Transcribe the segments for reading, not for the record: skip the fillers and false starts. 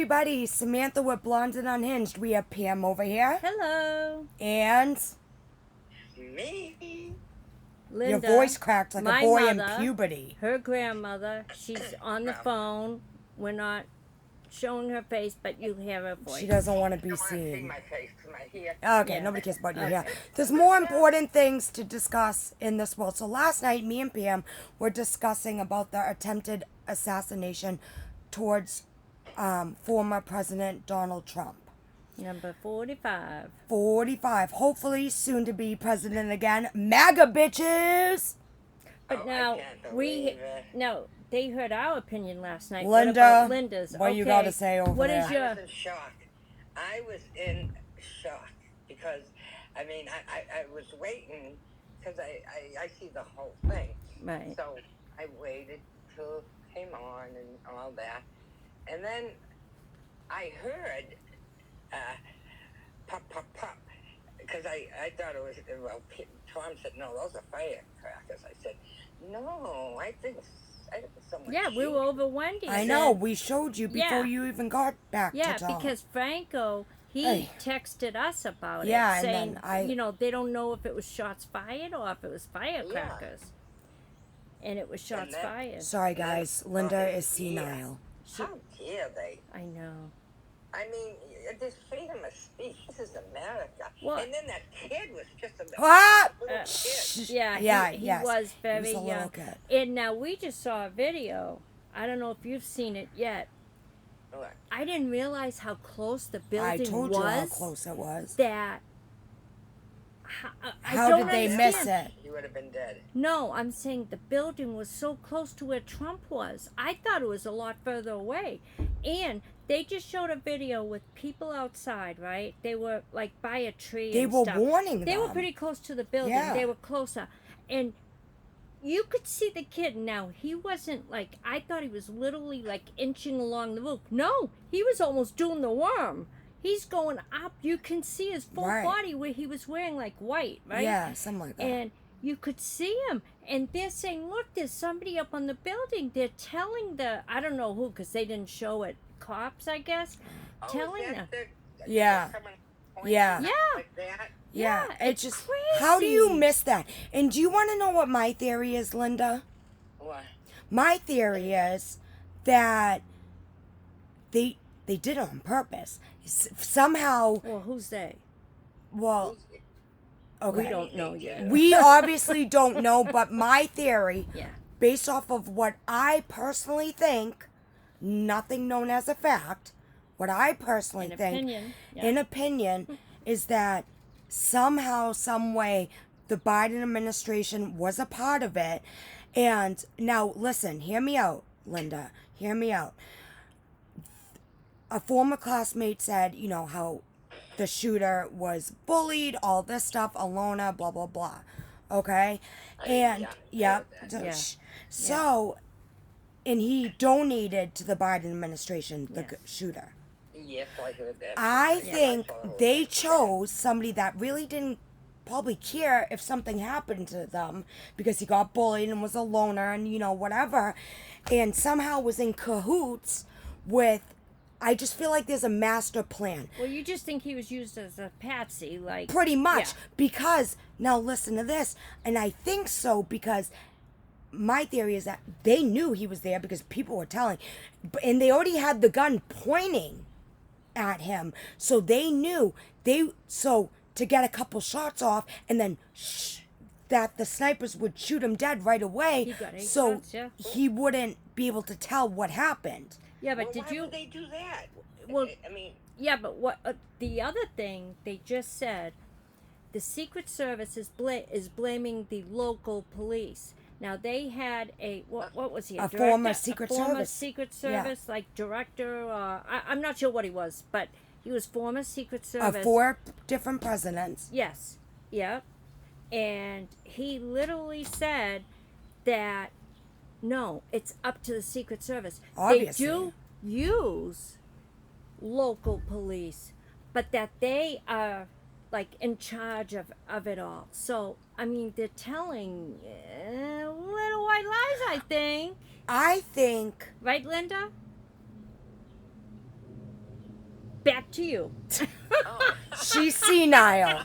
Everybody, Samantha with Blonde and Unhinged. We have Pam over here. Hello. And Me? Linda. your voice cracked like a boy mother, in puberty. Her grandmother. She's on the phone. We're not showing her face, but you hear her voice. She doesn't want to be I don't want to see seen. my face because my hair. Okay, Yeah. nobody cares about your hair. There's more important things to discuss in this world. So last night, me and Pam were discussing about the attempted assassination towards former President Donald Trump. Number 45. 45. Hopefully soon to be president again. MAGA bitches! But Oh, now, I can't believe it. they heard our opinion last night. Linda, what about Linda's? what you gotta say over What there? is your... I was in shock. I was in shock because, I mean, I was waiting because I see the whole thing. Right. So I waited till it came on and all that. And then I heard pop, pop, pop. Because I thought it was, well, Tom said, no, those are firecrackers. I said, no, I think someone Yeah, we were over Wendy's. I know, we showed you before Yeah. you even got back Yeah, to Tom. because Franco, he Hey. texted us about Yeah, it, and saying, then they don't know if it was shots fired or if it was firecrackers. And it was shots then- fired. Sorry, guys. Linda is Yeah. senile. How dare they? I know. I mean, there's freedom of speech. This is America. Well- And then that kid was just a Ah! little kid. Yeah, Yeah, he yes. was very He was a little young. kid. And now we just saw a video. I don't know if you've seen it yet. What? I didn't realize how close the building I told was. you how close it was. That. How don't did they understand. miss it? He would have been dead. No, I'm saying the building was so close to where Trump was. I thought it was a lot further away. And they just showed a video with people outside, right? They were like by a tree. They and were stuff. warning They them. were pretty close to the building. Yeah. They were closer. And you could see the kid. Now, he wasn't like, I thought he was literally like inching along the roof. No, he was almost doing the worm. He's going up. You can see his full Right. body where he was wearing like white, right? Yeah, something like that. And you could see him. And they're saying, look, there's somebody up on the building. They're telling I don't know who, because they didn't show it, cops, I guess, telling is them. that Yeah. someone pointing Yeah. Yeah. Like that? Yeah, Yeah, it's it's just, how do you crazy. miss that? And do you want to know what my theory is, Linda? What? My theory is that they did it on purpose. Somehow, Well, who's they? well, okay. We don't know yet. We obviously don't know, but my theory, Yeah. based off of what I personally think, nothing known as a fact, what I personally An think, opinion. Yeah. in opinion, is that somehow, some way, the Biden administration was a part of it. And now, listen, hear me out, Linda. Hear me out. A former classmate said, you know, how the shooter was bullied, all this stuff, Alona, blah, blah, blah. Okay? And, yeah, yep. Yeah. So, and he donated to the Biden administration, the Yes. shooter. Yes, I heard that. I Yeah, think I saw they that. chose somebody that really didn't probably care if something happened to them because he got bullied and was a loner and, you know, whatever, and somehow was in cahoots with. I just feel like there's a master plan. Well, you just think he was used as a patsy, like... Pretty much. Yeah. Because, now listen to this, and I think so because my theory is that they knew he was there because people were telling, and they already had the gun pointing at him, so they knew so to get a couple shots off and then that the snipers would shoot him dead right away, He got 8 so shots, yeah. he wouldn't be able to tell what happened. Yeah, but Well, did why you... would they do that? Well- I mean, Yeah, but what the other thing they just said, the Secret Service is blaming the local police. Now they had a what was he? A former Secret former Service. Secret Yeah. Service, like director, or I'm not sure what he was, but he was former Secret Service. 4 different presidents. Yes, yeah, and he literally said that no, it's up to the Secret Service. Obviously. They do use local police, but that they are like in charge of it all. So I mean, they're telling little white lies. I think, I think right, Linda? back to you. Oh. She's senile.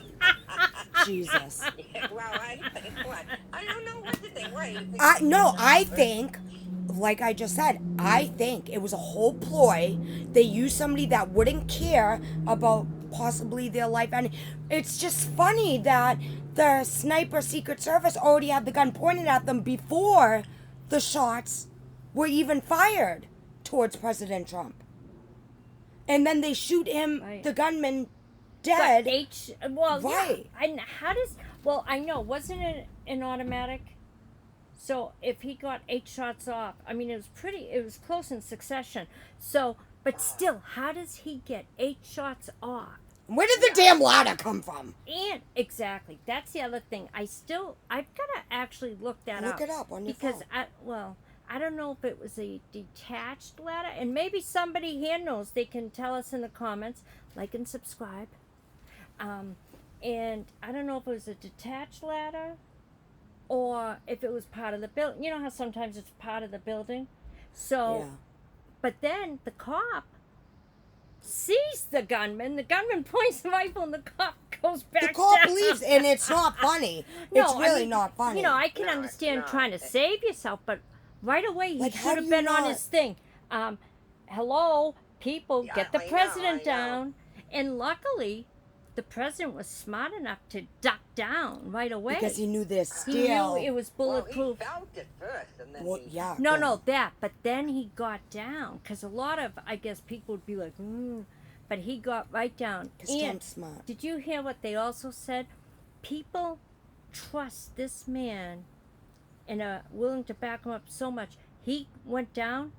Jesus. Yeah, well, I think what? I don't know what to think. What? You think I think, like I just said, I think it was a whole ploy. They used somebody that wouldn't care about possibly their life, and it's just funny that the sniper Secret Service already had the gun pointed at them before the shots were even fired towards President Trump. And then they shoot him, Right. the gunman, But dead. right. Right. Yeah. How does? Well, I know. Wasn't it an automatic? So if he got 8 shots off, I mean, it was close in succession. So, but still, how does he get 8 shots off? Where did the damn ladder come from? And exactly, that's the other thing. I've got to actually look that up. Look it up on your because phone. I don't know if it was a detached ladder, and maybe somebody here knows. They can tell us in the comments, like and subscribe. And I don't know if it was a detached ladder or if it was part of the building. You know how sometimes it's part of the building? So, Yeah. but then the cop sees the gunman. The gunman points the rifle and the cop goes back The cop down. leaves, and it's not funny. No, It's I really mean, not funny. You know, I can No, it's understand not. trying to save yourself, but right away he Like, how should do have you been on not- his thing. Hello, people, Yeah, get the I know, president I know. down. And luckily, the president was smart enough to duck down right away. because he knew this He still. knew it was Well, bulletproof. he felt it first, and then Well, he... yeah. No, good. no, that. But then he got down because a lot of, I guess, people would be like, but he got right down. Because And Trump's smart. did you hear what they also said? People trust this man and are willing to back him up so much. He went down,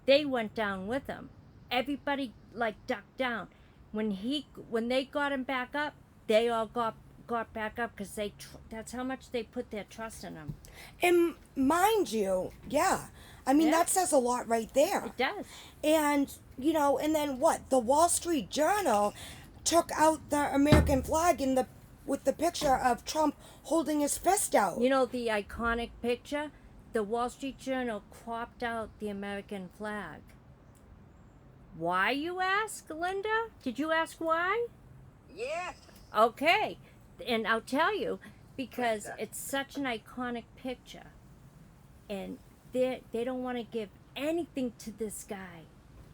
they went down with him. Everybody like ducked down. When they got him back up, they all got back up because that's how much they put their trust in him. And mind you, yeah. I mean, Yeah. that says a lot right there. It does. And, you know, and then what? The Wall Street Journal took out the American flag with the picture of Trump holding his fist out. You know the iconic picture? The Wall Street Journal cropped out the American flag. Why, you ask, Linda? Did you ask why? Yes. Okay. And I'll tell you, because it's such an iconic picture. And they don't want to give anything to this guy.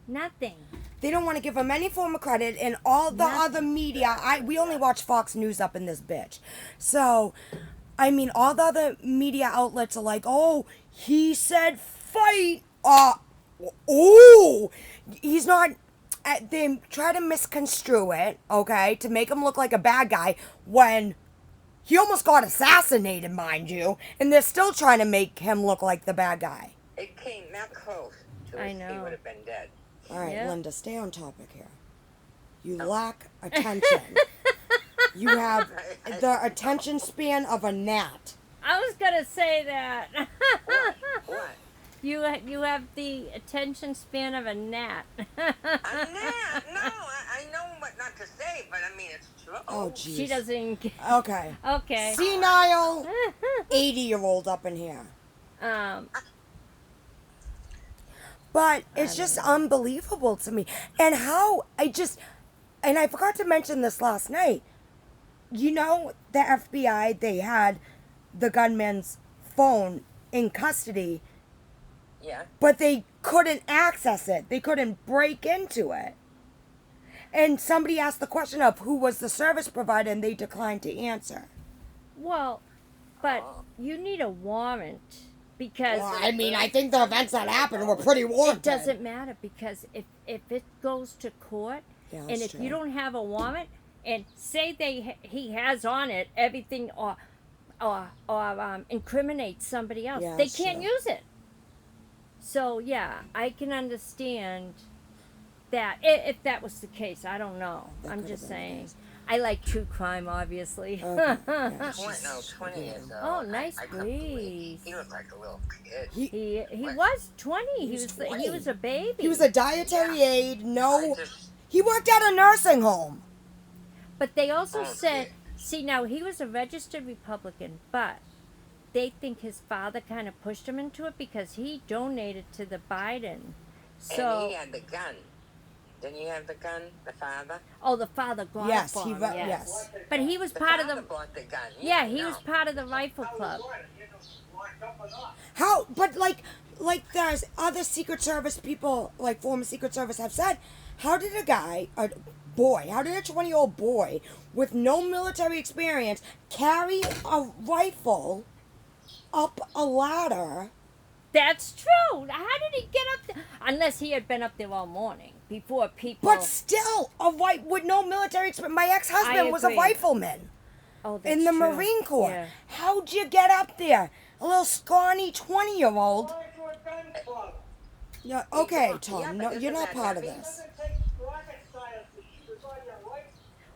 Nothing. They don't want to give him any form of credit, and all the other media. We only watch Fox News up in this bitch. So, I mean, all the other media outlets are like, oh, he said fight. Oh, he's not. They try to misconstrue it, okay, to make him look like a bad guy when he almost got assassinated, mind you, and they're still trying to make him look like the bad guy. It came that close to I he know. would have been dead. All right, Yeah. Linda, stay on topic here. You lack attention. You have the attention span of a gnat. I was going to say that. What? You have the attention span of a gnat. A gnat? No, I know what not to say, but I mean, it's true. Oh, jeez. She doesn't. Okay. Okay. Senile 80-year-old up in here. But it's just unbelievable to me. And how and I forgot to mention this last night. You know, the FBI, they had the gunman's phone in custody, Yeah. but they couldn't access it. They couldn't break into it. And somebody asked the question of who was the service provider, and they declined to answer. Well, but you need a warrant because Well, I mean, I think the events that happened were pretty it warranted. doesn't matter because if it goes to court Yeah, and that's if true. you don't have a warrant and say he has on it everything or incriminate somebody else, Yeah, they that's can't true. use it. So yeah, I can understand that if that was the case. I don't know. That I'm could've just been the saying. case. I like true crime, obviously. Okay, yeah. 20 years old. Oh, nice I couldn't believe breeze. He looked like a little kid. He He What? was 20. He was was 20. a baby. He was a dietary aide. No, I just, he worked at a nursing home. But they also Oh, said, dear. see, now he was a registered Republican, but they think his father kind of pushed him into it because he donated to the Biden. and So he had the gun. Didn't he have the gun? The father? Oh, the father got Yes, it for he him, wa- yes. yes. But he was The part of father the... bought the gun. Yeah, he no. was part of the rifle club. How? But like there's other Secret Service people, like former Secret Service, have said, how did a 20-year-old boy with no military experience carry a rifle up a ladder? That's true. How did he get up there? Unless he had been up there all morning before people... But still, with no military experience. My ex-husband was a agree. rifleman Oh, that's in the true. Marine Corps. Yeah. How'd you get up there? A little scrawny 20-year-old. Yeah, okay, Tom. Yeah, No, but you're isn't not that part of heavy? this.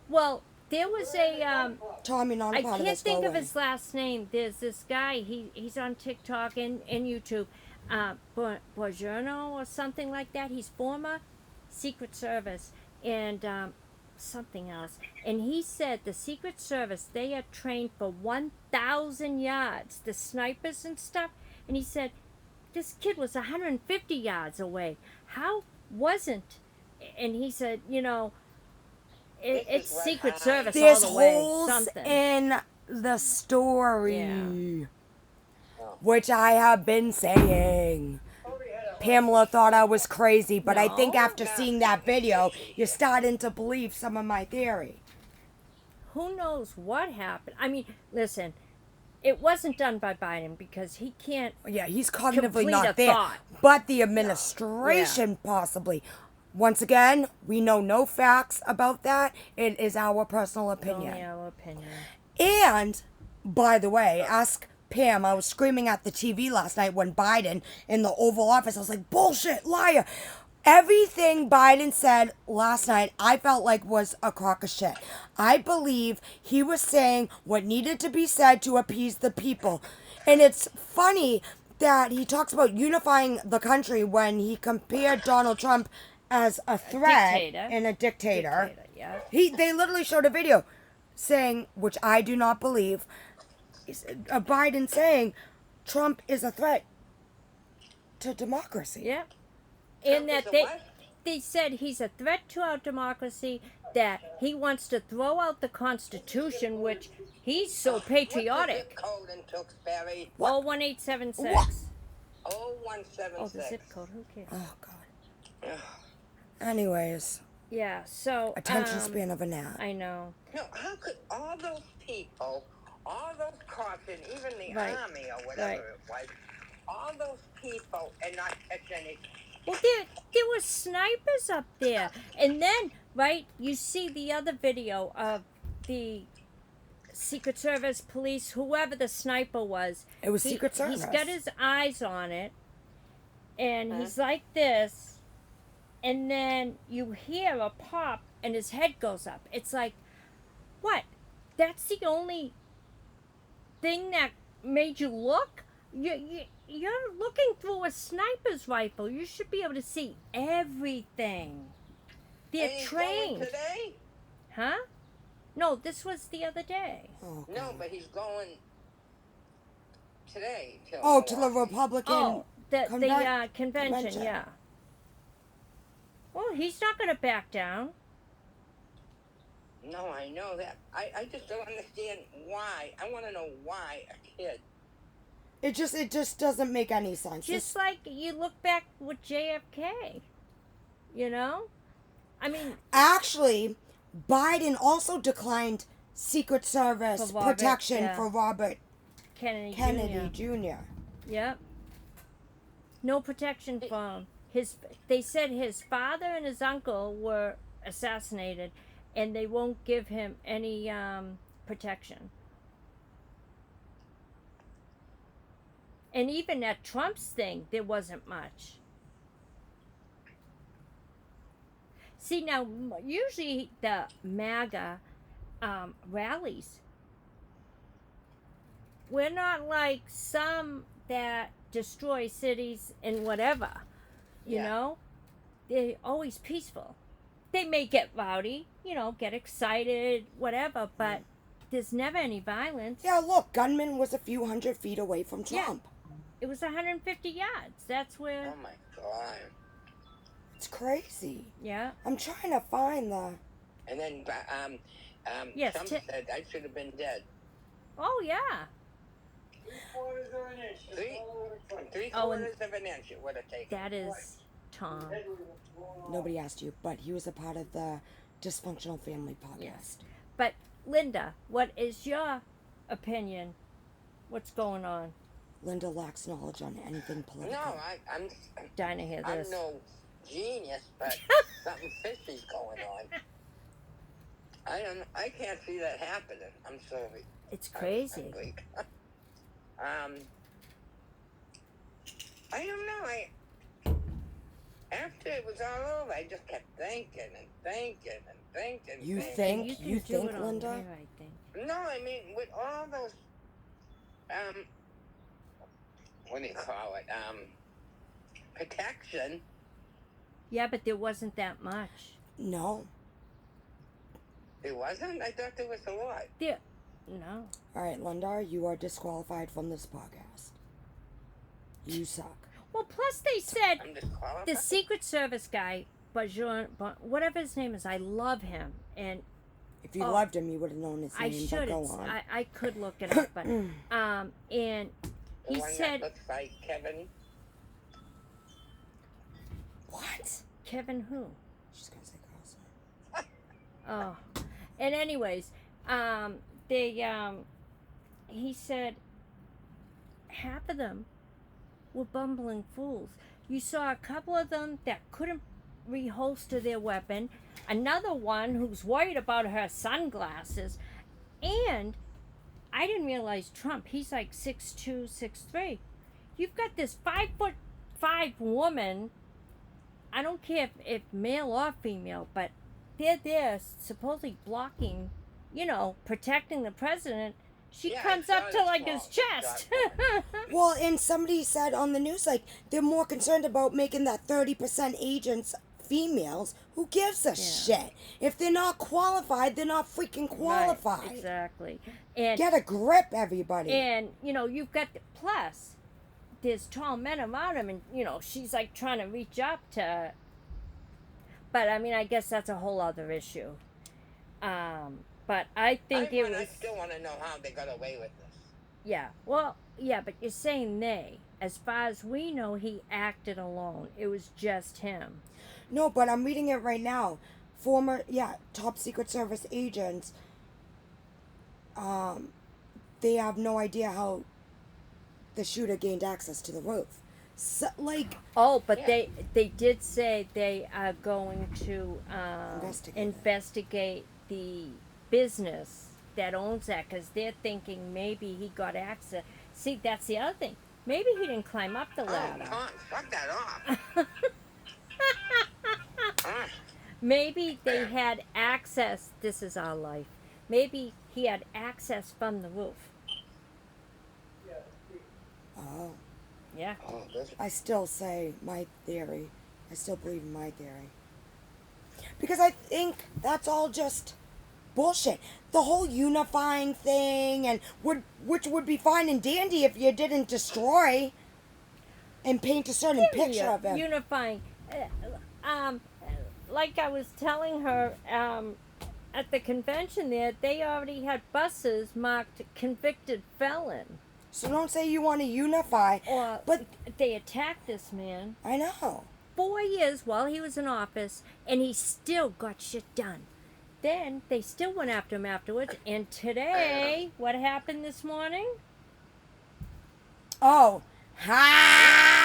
Well, there was a... Tom, you're not a I part of can't this. think Go of away. his last name. There's this guy. He's on TikTok and YouTube. Buongiorno or something like that. He's former Secret Service and something else. And he said the Secret Service, they are trained for 1,000 yards, the snipers and stuff. And he said this kid was 150 yards away. How wasn't? And he said, it's This is Secret what Service There's all the way. holes Something. in the story, Yeah. which I have been saying. Pamela thought I was crazy, but I think No. after seeing that video, you're starting to believe some of my theory. Who knows what happened? I mean, listen, it wasn't done by Biden because he can't. Yeah, he's cognitively Complete not a there, thought. but the administration possibly. Once again, we know no facts about that. It is our personal opinion. Only our opinion. And, by the way, ask Pam. I was screaming at the TV last night when Biden in the Oval Office, I was like, bullshit, liar. Everything Biden said last night, I felt like was a crock of shit. I believe he was saying what needed to be said to appease the people. And it's funny that he talks about unifying the country when he compared Donald Trump as a threat dictator. and a dictator. Yeah. They literally showed a video saying, which I do not believe, Biden saying Trump is a threat to democracy. Yeah. And Trump that is a what? they said he's a threat to our democracy, that he wants to throw out the Constitution, which he's so patriotic. What's the zip code in Tewksbury? 01876. What? 0176. Oh, the zip code. Who cares? Oh, God. Anyways, Yeah, so... attention span of a gnat. I know. No, how could all those people, all those cops, and even the Right. army or whatever Right. it was, all those people and not catch any? Well, there were snipers up there. And then, right, you see the other video of the Secret Service, police, whoever the sniper was. It was Secret Service. He's got his eyes on it, and he's like this, and then you hear a pop, and his head goes up. It's like, what? That's the only thing that made you look? You're looking through a sniper's rifle. You should be able to see everything. They're And he's going trained. today? Huh? No, this was the other day. Oh, No, God. but he's going today. Oh, to the Milwaukee. Republican. Oh, the convention. convention, yeah. Well, he's not going to back down. No, I know that. I just don't understand why. I want to know why a kid. It just doesn't make any sense. Just like you look back with JFK, you know? I mean, Actually, Biden also declined Secret Service For Robert, protection yeah. for Robert Kennedy, Kennedy Jr. Jr. Yep. No protection for him. They said his father and his uncle were assassinated, and they won't give him any protection. And even at Trump's thing, there wasn't much. See, now, usually the MAGA rallies, we're not like some that destroy cities and whatever, you Yeah. know? They're always peaceful. They may get rowdy, get excited, whatever, but there's never any violence. Yeah, look, gunman was a few hundred feet away from Yeah. Trump. It was 150 yards. That's where... Oh my God. It's crazy. Yeah. I'm trying to find the. And then Yes, some said I should have been dead. Oh, yeah. Three-quarters of an inch. Three Oh, and quarters of an inch it would have taken. that is Tom. Nobody asked you, but he was a part of the Dysfunctional Family podcast. Yes. But, Linda, what is your opinion? What's going on? Linda lacks knowledge on anything political. No, I'm Dying to hear I'm this. no genius, but something fishy's going on. I can't see that happening. I'm sorry. It's crazy. I'm weak. I don't know. After it was all over, I just kept thinking and thinking and thinking. You thinking. think? You can do think, it on Linda? there, I think. No, I mean with all those what do you call it? Protection. Yeah, but there wasn't that much. No. It wasn't? I thought there was a lot. There, no. All right, Linda, you are disqualified from this podcast. You suck. Well, plus they said I'm disqualified. the Secret Service guy, Bajon, whatever his name is, I love him, and If you Oh. loved him, you would have known his I name. should. But go It's, on. I could look it up, but and The he one said that looks like Kevin. What? Kevin who? She's gonna say Carlson. Oh, and anyways, he said half of them were bumbling fools. You saw a couple of them that couldn't reholster their weapon, another one who's worried about her sunglasses, and I didn't realize Trump, he's like 6'2", 6'3". You've got this 5'5" woman, I don't care if male or female, but they're there supposedly blocking, protecting the president. She Yeah, comes I up saw to the like his small chest. Well, and somebody said on the news, like, they're more concerned about making that 30% agents females. Who gives a shit? If they're not qualified, they're not freaking qualified. Right, exactly. And Get a grip, everybody. And, you've got plus, there's tall men around him, and, she's like trying to reach up to. But, I mean, I guess that's a whole other issue. But I think I still want to know how they got away with this. Yeah. Well, yeah, but you're saying they. As far as we know, he acted alone. It was just him. No, but I'm reading it right now. Former, top Secret Service agents, they have no idea how the shooter gained access to the roof. So, Oh, but Yeah. they did say they are going to Investigate the business that owns that, because they're thinking maybe he got access. See, that's the other thing. Maybe he didn't climb up the Oh, ladder. Tom, fuck that off. Maybe they had access. This is our life. Maybe he had access from the roof. oh, Yeah. Oh, this I still say my theory. I still believe in my theory. Because I think that's all just bullshit. The whole unifying thing, and which would be fine and dandy if you didn't destroy and paint a certain picture of him. Unifying. Like I was telling her at the convention there, they already had buses marked convicted felon. So don't say you want to unify. Or But they attacked this man I know. 4 years while he was in office, and he still got shit done. Then they still went after him afterwards, and today, what happened this morning? Oh, ha!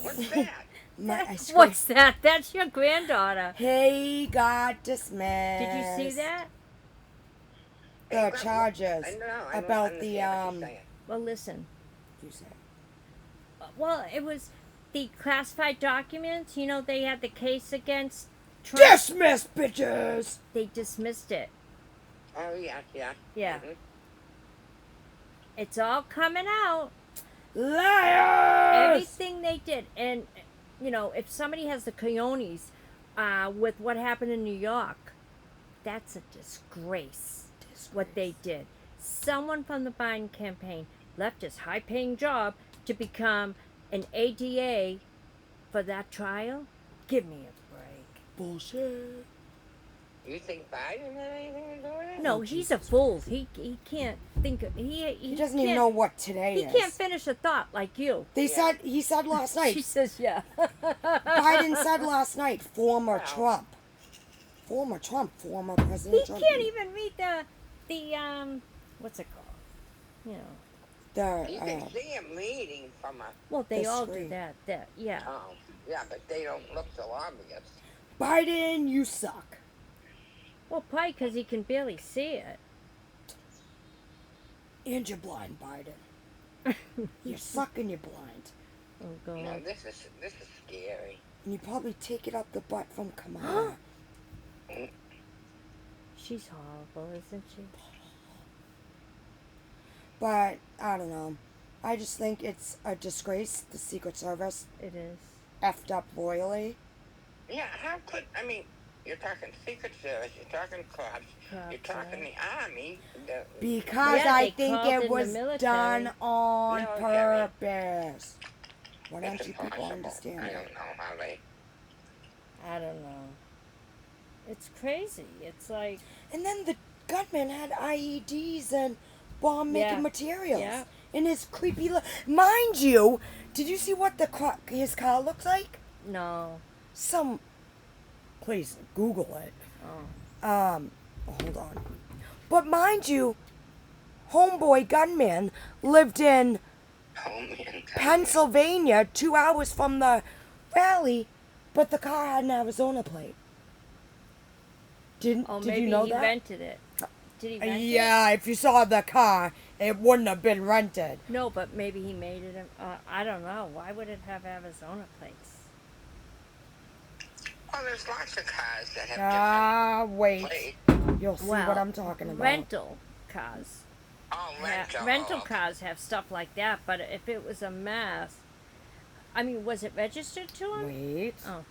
What's that? I screamed. What's that? That's your granddaughter. He got dismissed. Did you see that? The charges I know, I don't about understand the what you're saying. Well, listen. You say. Well, it was the classified documents. They had the case against Trump. Dismiss, bitches. They dismissed it. Oh, yeah. Yeah. Mhm. It's all coming out. Liars. Everything they did. And, if somebody has the cojones with what happened in New York, that's a disgrace. What they did. Someone from the Biden campaign left his high-paying job to become an ADA for that trial? Give me a break. Bullshit. You think Biden had anything to do with it? No, he's a fool. He can't think of, He doesn't even can't- know what today He is. can't finish a thought like you. He said last night. She says, yeah. Biden said last night, former Wow. Trump. Former Trump, former He President Trump. can't even read the what's it called? You know. You The, can see him reading from a. Well, they The all do screen. that. Yeah. Oh, yeah, but they don't look so obvious. Biden, you suck. Well, probably because he can barely see it. And you're blind, Biden. You suck and you're blind. Oh No, God. this is scary. And you probably take it up the butt from Kamala. She's horrible, isn't she? But, I don't know. I just think it's a disgrace. The Secret Service It is. effed up royally. Yeah, how could you're talking Secret Service, you're talking cops, you're Cops, talking right. the Army. Because Yeah, I they think called in it the was military. done on Military. purpose. Why don't It's you people impossible. understand I that? don't know how they. I don't know. It's crazy. It's like, And then the gunman had IEDs and bomb-making Yeah. materials Yeah. in his creepy. Mind you, did you see what his car looks like? no. Please Google it. Oh. Hold on. But mind you, homeboy gunman lived in Oh man. Pennsylvania, 2 hours from the rally, but the car had an Arizona plate. Did Maybe you know he that? rented it. Did he rent it? Yeah, if you saw the car, it wouldn't have been rented. No, but maybe he made it. I don't know. Why would it have Arizona plates? Well, there's lots of cars that have Wait. different plates. You'll see what I'm talking about. Rental cars. Oh, Rental rental. cars have stuff like that, but if it was a mass, I mean, was it registered to him? Wait. Oh.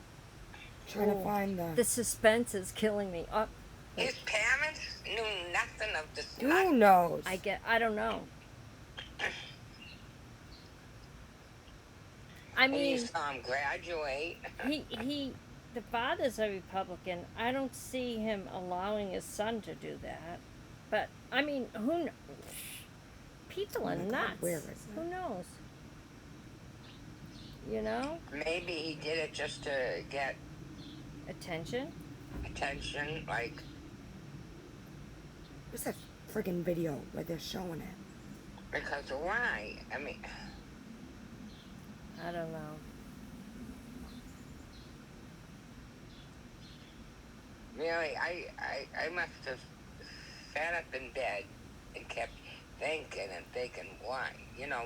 Trying to Oh. find The suspense is killing me. Oh, His parents knew nothing of this. Who knows? I don't know. I You mean, saw him graduate. the father's a Republican. I don't see him allowing his son to do that. But I mean, who? People Oh are my God, nuts. where is it? Who knows? You know, Maybe he did it just to get attention. attention, like. What's that friggin' video where they're showing it? Because why? I mean, I don't know. really, I must have sat up in bed and kept thinking and thinking, why? You know,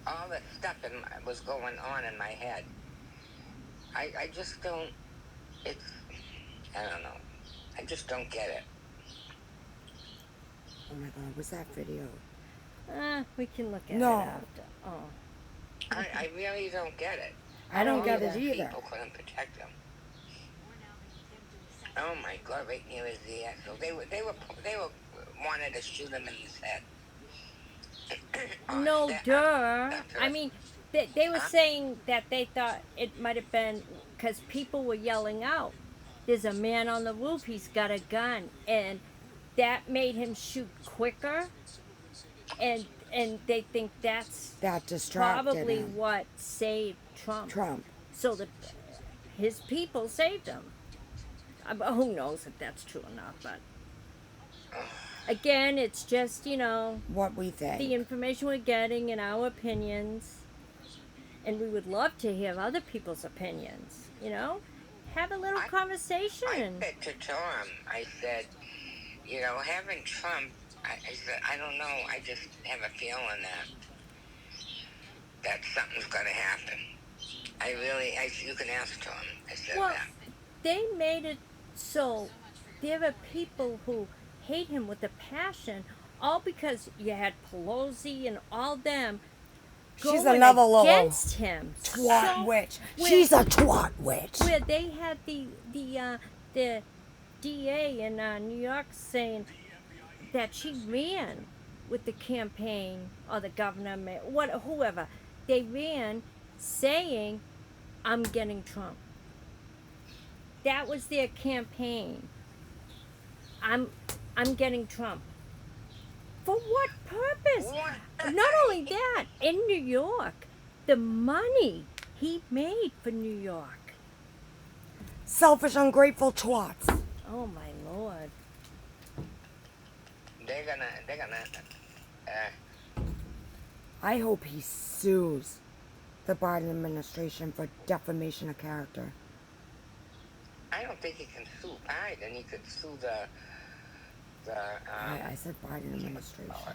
all the stuff was going on in my head. I just don't, I don't know. I just don't get it. Oh my God, what's that video? We can look at No. it after. Oh. I really don't get it. I don't get either. it either. People couldn't protect him. Oh my God! Right near his ear. So they were wanted to shoot him in his head. No, duh. that's I right. mean, they were Huh? saying that they thought it might have been because people were yelling out, "There's a man on the roof. He's got a gun," and that made him shoot quicker. And they think that's That distracted probably him. what saved Trump. Trump. So his people saved him. But who knows if that's true or not? But again, it's just What we think. the information we're getting and our opinions, and we would love to hear other people's opinions. Have a little I conversation. said to Tom, I said, having Trump, I said, I don't know, I just have a feeling that something's going to happen. You can ask Tom. I said Well, that. they made it so there are people who hate him with a passion, all because you had Pelosi and all them She's going another little against him. Twat So, witch. where- She's a twat witch. where they had the DA in New York saying that she ran with the campaign or the governor, whoever. They ran saying I'm getting Trump. That was their campaign. I'm getting Trump. For what purpose? What? Not only that, in New York, the money he made for New York. Selfish, ungrateful twats. Oh my lord. They're gonna. I hope he sues the Biden administration for defamation of character. I don't think he can sue Biden. He could sue I said Biden administration.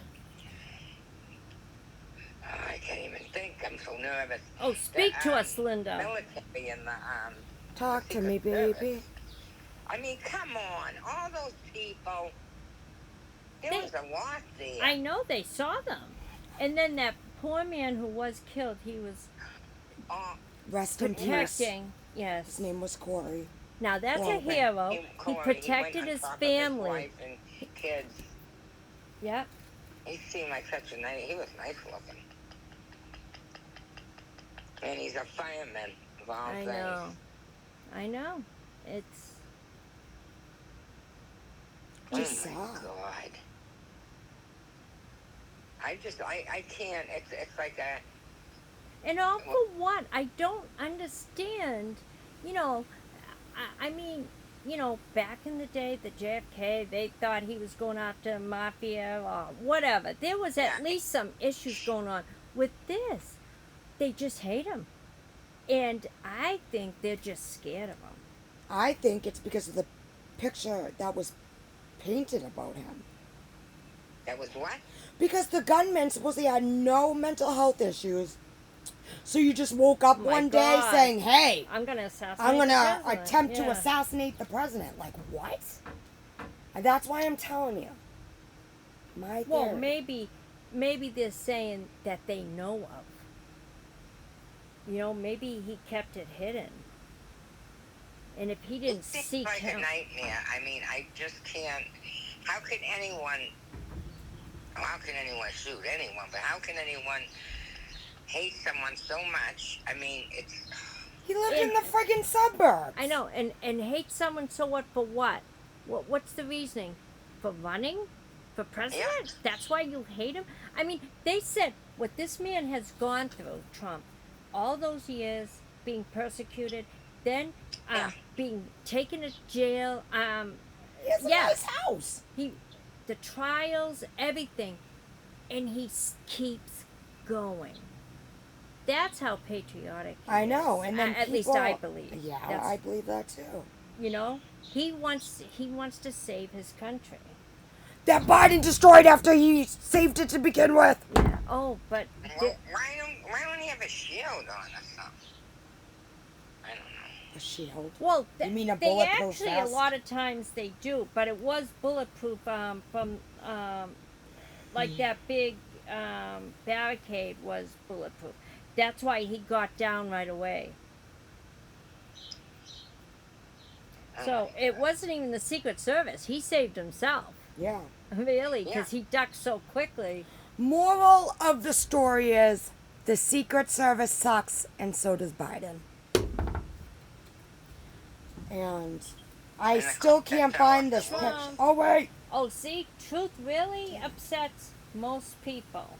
I can't even think. I'm so nervous. Oh, speak to us, Linda. Military and the Talk to me, Secret Service. baby. I mean, come on, all those people. There They- was a lot there. I know they saw them. And then that poor man who was killed, he was Oh, Rest in peace. protecting. His Yes. name was Corey. Now that's Well, a hero. Corey, He protected went on his top of family. wife and kids. Yep. He seemed like such a nice. He was nice looking. And he's a fireman of all I things. know. I know. It's Oh Just my sad. God. I can't. It's like a. and all for what? I don't understand. You know, I mean, you know, back in the day, the JFK, they thought he was going after mafia or whatever. There was at Yeah. least some issues going on. With this, they just hate him. And I think they're just scared of him. I think it's because of the picture that was painted about him. That was what? Because the gunman supposedly had no mental health issues. So you just woke up My one day God. saying, hey, I'm going to assassinate I'm going the to president. attempt to Yeah. assassinate the president. Like, what? And that's why I'm telling you. My Well, theory. maybe they're saying that they know of. You know, maybe he kept it hidden. And if he didn't It seems seek like him, a nightmare. I mean, I just can't. How can anyone? How can anyone shoot anyone? But how can anyone hate someone so much? I mean, it's. He lived in the friggin' suburbs. I know, and hate someone so what for what? What's the reasoning? For running? For president? Yeah. That's why you hate him? I mean, they said what this man has gone through, Trump, all those years being persecuted, then Yeah. being taken to jail, He has a yeah. nice house. the trials, everything, and he keeps going. That's how patriotic he I know, is. and then At least I people- believe. Yeah, That's- I believe that too. You know, he wants to save his country. That Biden destroyed after he saved it to begin with. Yeah. Oh, but Well, why don't he have a shield on or something? I don't know. A shield. well, You mean a they bulletproof actually vest? a lot of times they do, but it was bulletproof from like that big barricade was bulletproof. That's why he got down right away. So it wasn't even the Secret Service. He saved himself. Yeah. Really, because he ducked so quickly. Moral of the story is the Secret Service sucks, and so does Biden. And I And the still can't contact find hours this as picture. well. Oh, wait. Oh, see, truth really upsets most people.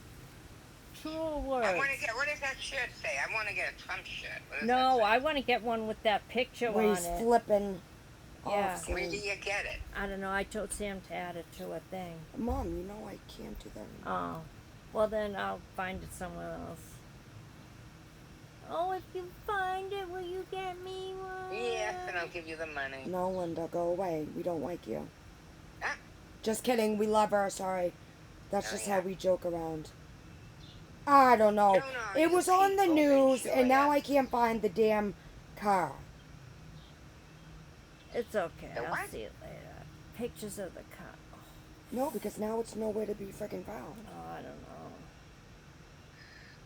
True words. I want to get. What does that shirt say? I want to get a Trump shirt. What does No, that say? I want to get one with that picture Where on he's it. flipping Yeah. off. Where do saying, you get it? I don't know. I told Sam to add it to a thing. Mom, you know I can't do that anymore. Oh, well then I'll find it somewhere else. Oh, if you find it, will you get me one? Yes, and I'll give you the money. No, Linda, go away. We don't like you. Ah. Just kidding. We love her. Sorry. That's Oh, just yeah. how we joke around. I don't know. No, It you was on the people, news, sure, and now yeah. I can't find the damn car. It's okay. The I'll what? see it later. Pictures of the car. No, because now it's nowhere to be freaking found. Oh, I don't know.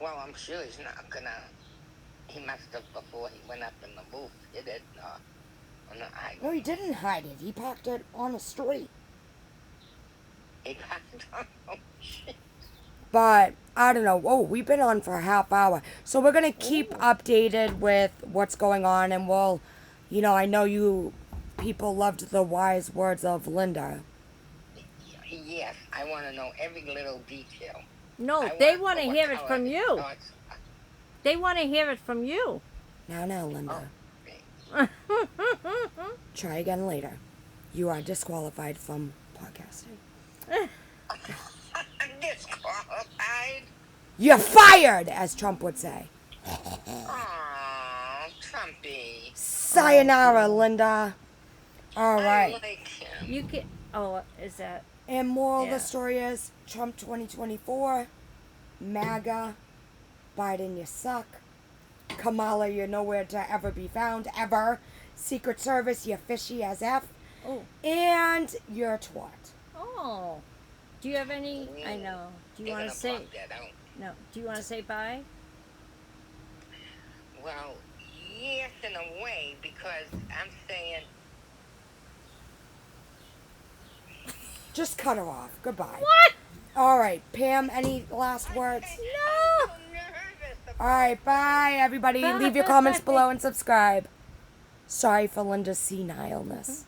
Well, I'm sure he's not gonna. He must have before he went up in the booth. Did it? On the No, he didn't hide it. He parked it on the street. He packed. Oh shit! But I don't know. Oh, we've been on for a half hour. So we're going to keep updated with what's going on. And we'll, I know you people loved the wise words of Linda. Yes, I want to know every little detail. No, I they want want to what hear it color from his you. thoughts are. They want to hear it from you. Now, Linda. Okay. Try again later. You are disqualified from podcasting. I'm disqualified. You're fired, as Trump would say. Aw, Trumpy. Sayonara, Linda. All I right. like him. You can. Oh, is that? And moral of Yeah. the story is Trump 2024, MAGA, Biden, you suck. Kamala, you're nowhere to ever be found, ever. Secret Service, you're fishy as F. Oh. And you're a twat. Oh. Do you have any? I know. Do you They're want gonna to say? block that out. No. Do you want to say bye? Well, yes, in a way, because I'm saying, Just cut her off. Goodbye. What? All right, Pam, any last words? I'm No. so nervous about All right, bye, everybody. Leave your comments below and subscribe. Sorry for Linda's senileness.